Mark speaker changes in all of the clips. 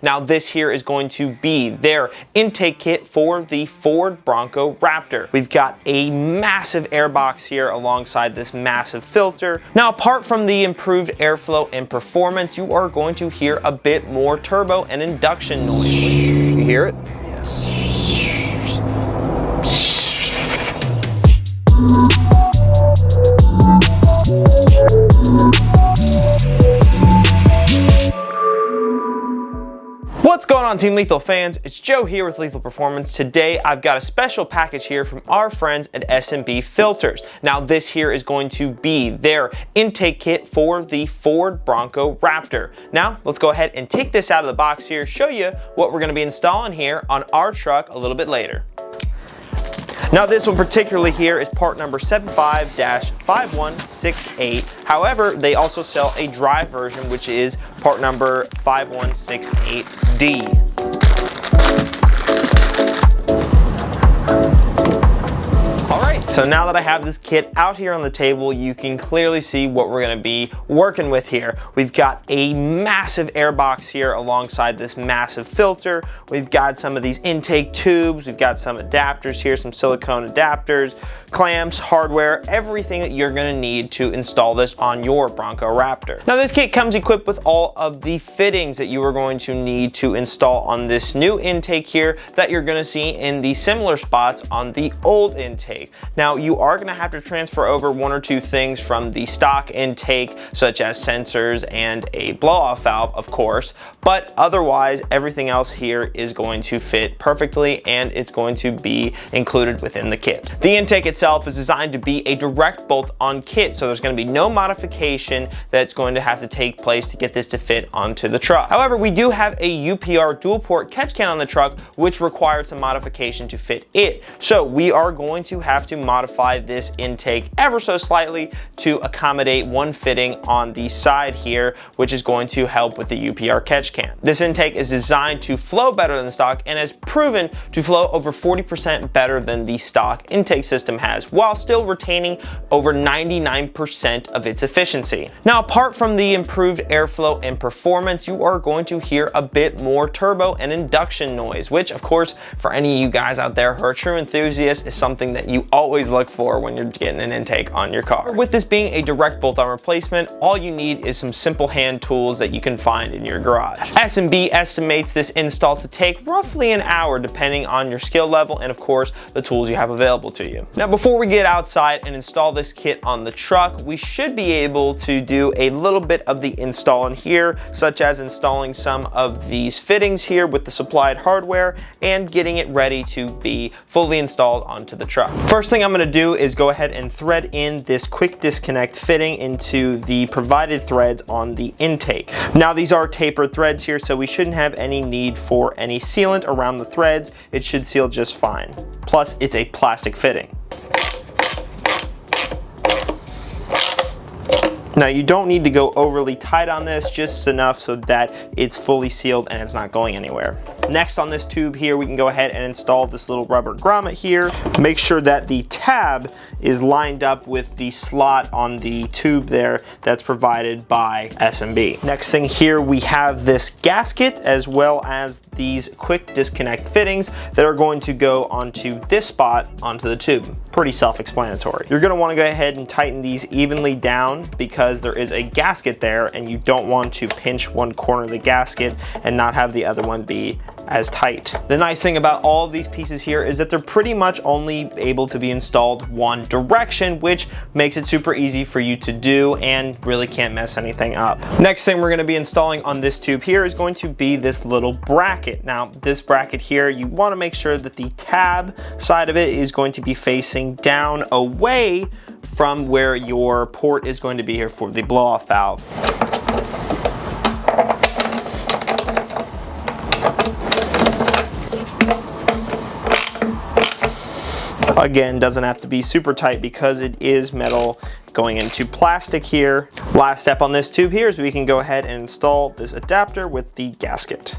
Speaker 1: Now this here is going to be their intake kit for the Ford Bronco Raptor. We've got a massive airbox here alongside this massive filter. Now apart from the improved airflow and performance, you are going to hear a bit more turbo and induction noise. You hear it? Yes. What's going on, Team Lethal fans? It's Joe here with Lethal Performance. Today I've got a special package here from our friends at S&B Filters. Now this here is going to be their intake kit for the Ford Bronco Raptor. Now let's go ahead and take this out of the box here, show you what we're going to be installing here on our truck a little bit later. Now this one particularly here is part number 75-5168. However, they also sell a dry version, which is part number 5168D. So now that I have this kit out here on the table, you can clearly see what we're going to be working with here. We've got a massive airbox here alongside this massive filter. We've got some of these intake tubes. We've got some adapters here, some silicone adapters, clamps, hardware, everything that you're going to need to install this on your Bronco Raptor. Now this kit comes equipped with all of the fittings that you are going to need to install on this new intake here that you're going to see in the similar spots on the old intake. Now you are going to have to transfer over one or two things from the stock intake, such as sensors and a blow-off valve, of course, but otherwise everything else here is going to fit perfectly and it's going to be included within the kit. The intake itself is designed to be a direct bolt-on kit, so there's going to be no modification that's going to have to take place to get this to fit onto the truck. However, we do have a UPR dual port catch can on the truck, which required some modification to fit it. So we are going to have to modify this intake ever so slightly to accommodate one fitting on the side here, which is going to help with the UPR catch can. This intake is designed to flow better than the stock and has proven to flow over 40% better than the stock intake system has, while still retaining over 99% of its efficiency. Now apart from the improved airflow and performance, you are going to hear a bit more turbo and induction noise, which of course for any of you guys out there who are true enthusiasts is something that you always look for when you're getting an intake on your car. With this being a direct bolt-on replacement, all you need is some simple hand tools that you can find in your garage. S&B estimates this install to take roughly an hour depending on your skill level and of course the tools you have available to you. Now before we get outside and install this kit on the truck, we should be able to do a little bit of the install in here, such as installing some of these fittings here with the supplied hardware and getting it ready to be fully installed onto the truck. First thing I'm going to do is go ahead and thread in this quick disconnect fitting into the provided threads on the intake. Now these are tapered threads here, so we shouldn't have any need for any sealant around the threads. It should seal just fine. Plus it's a plastic fitting. Now you don't need to go overly tight on this, just enough so that it's fully sealed and it's not going anywhere. Next on this tube here, we can go ahead and install this little rubber grommet here. Make sure that the tab is lined up with the slot on the tube there that's provided by S&B. Next thing here, we have this gasket as well as these quick disconnect fittings that are going to go onto this spot onto the tube. Pretty self-explanatory. You're going to want to go ahead and tighten these evenly down because there is a gasket there and you don't want to pinch one corner of the gasket and not have the other one be as tight. The nice thing about all of these pieces here is that they're pretty much only able to be installed one direction, which makes it super easy for you to do and really can't mess anything up. Next thing we're going to be installing on this tube here is going to be this little bracket. Now this bracket here, you want to make sure that the tab side of it is going to be facing down away from where your port is going to be here for the blow-off valve. Again, doesn't have to be super tight because it is metal going into plastic here. Last step on this tube here is we can go ahead and install this adapter with the gasket.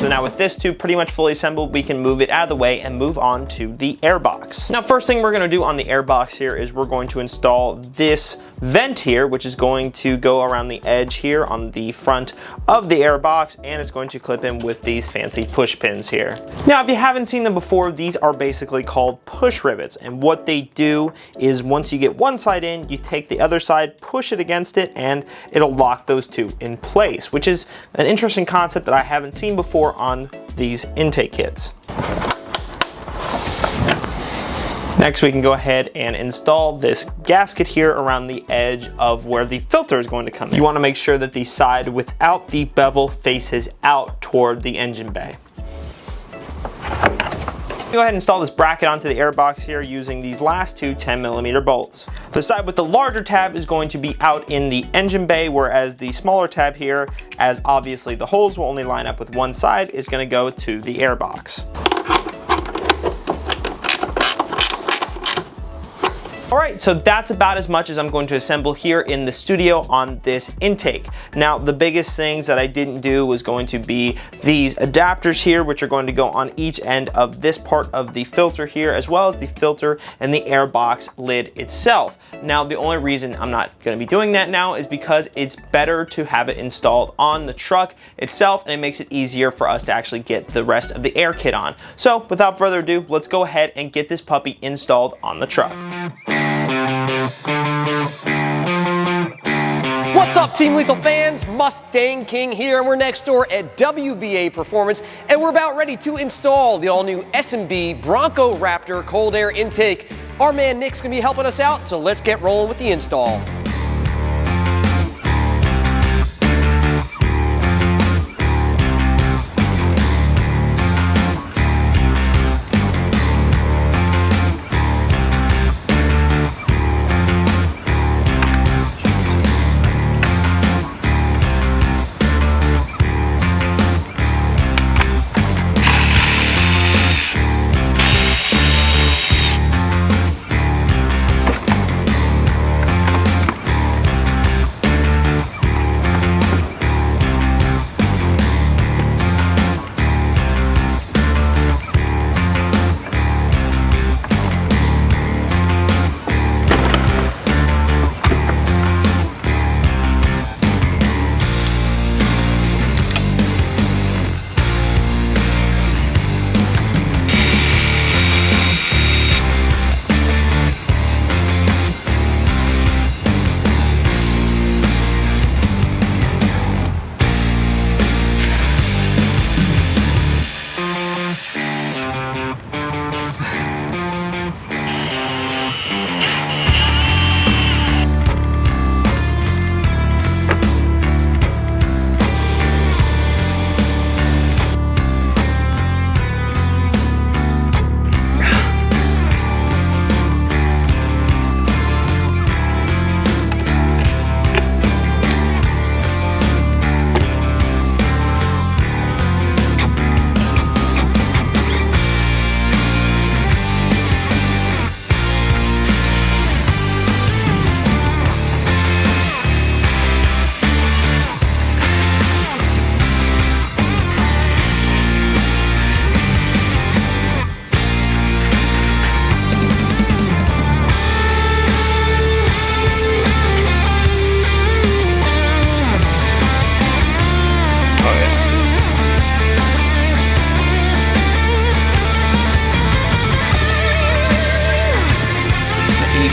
Speaker 1: So now with this tube pretty much fully assembled, we can move it out of the way and move on to the airbox. Now first thing we're going to do on the airbox here is we're going to install this vent here, which is going to go around the edge here on the front of the airbox, and it's going to clip in with these fancy push pins here. Now, if you haven't seen them before, these are basically called push rivets, and what they do is once you get one side in, you take the other side, push it against it, and it'll lock those two in place, which is an interesting concept that I haven't seen before on these intake kits. Next, we can go ahead and install this gasket here around the edge of where the filter is going to come in. You want to make sure that the side without the bevel faces out toward the engine bay. Go ahead and install this bracket onto the airbox here using these last two 10mm bolts. The side with the larger tab is going to be out in the engine bay, whereas the smaller tab here, as obviously the holes will only line up with one side, is going to go to the airbox. All right, so that's about as much as I'm going to assemble here in the studio on this intake. Now, the biggest things that I didn't do was going to be these adapters here, which are going to go on each end of this part of the filter here, as well as the filter and the airbox lid itself. Now, the only reason I'm not gonna be doing that now is because it's better to have it installed on the truck itself, and it makes it easier for us to actually get the rest of the air kit on. So, without further ado, let's go ahead and get this puppy installed on the truck.
Speaker 2: What's up, Team Lethal fans? Mustang King here, and we're next door at WBA Performance, and we're about ready to install the all-new S&B Bronco Raptor Cold Air Intake. Our man Nick's gonna be helping us out, so let's get rolling with the install.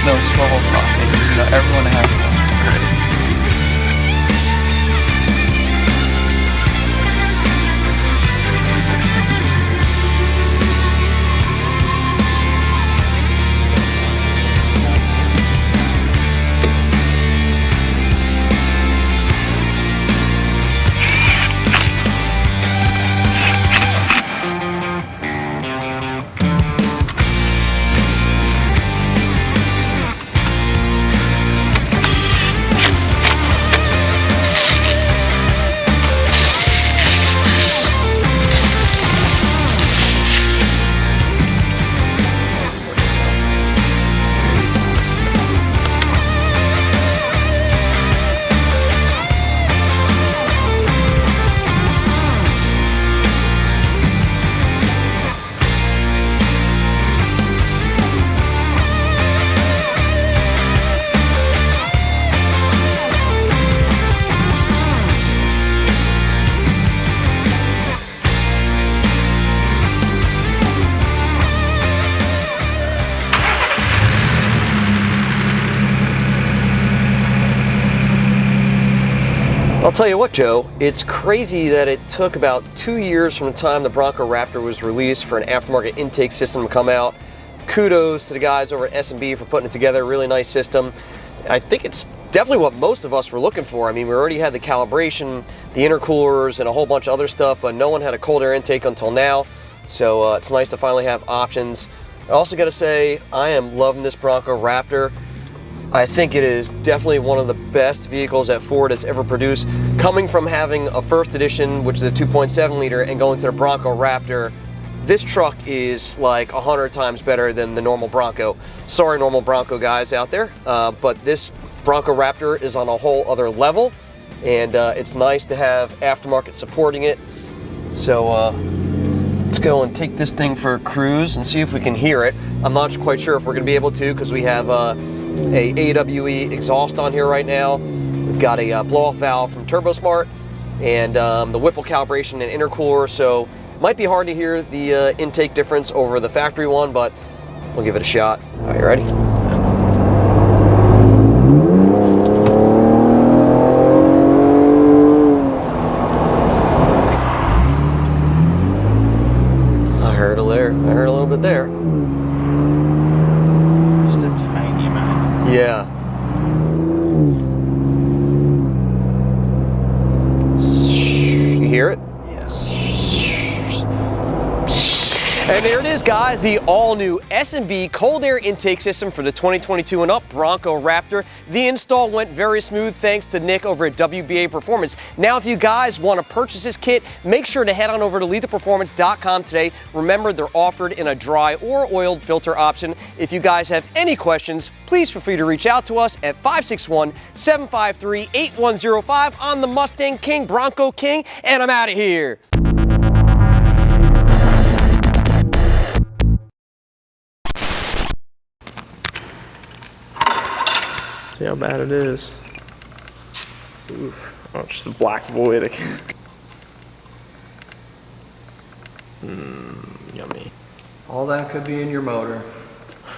Speaker 3: No swivel topic. You know, everyone has one.
Speaker 2: I'll tell you what, Joe, it's crazy that it took about 2 years from the time the Bronco Raptor was released for an aftermarket intake system to come out. Kudos to the guys over at S&B for putting it together. Really nice system. I think it's definitely what most of us were looking for. I mean, we already had the calibration, the intercoolers, and a whole bunch of other stuff, but no one had a cold air intake until now. So it's nice to finally have options. I also got to say, I am loving this Bronco Raptor. I think it is definitely one of the best vehicles that Ford has ever produced. Coming from having a first edition, which is a 2.7 liter, and going to the Bronco Raptor, this truck is like 100 times better than the normal Bronco. Sorry, normal Bronco guys out there, but this Bronco Raptor is on a whole other level, and it's nice to have aftermarket supporting it. So let's go and take this thing for a cruise and see if we can hear it. I'm not quite sure if we're going to be able to, because we have a AWE exhaust on here right now. We've got a blow-off valve from TurboSmart, and the Whipple calibration and intercooler, so might be hard to hear the intake difference over the factory one, but we'll give it a shot. Are you ready? I heard a little bit there.
Speaker 1: Just a tiny amount.
Speaker 2: Yeah. You hear it?
Speaker 1: Yes.
Speaker 2: And there it is, guys, the all-new S&B Cold Air Intake System for the 2022 and up Bronco Raptor. The install went very smooth thanks to Nick over at WBA Performance. Now, if you guys want to purchase this kit, make sure to head on over to LethalPerformance.com today. Remember, they're offered in a dry or oiled filter option. If you guys have any questions, please feel free to reach out to us at 561-753-8105 on the Mustang King, Bronco King, and I'm out of here.
Speaker 1: See how bad it is. Oof. Oh, just the black void. Yummy.
Speaker 3: All that could be in your motor.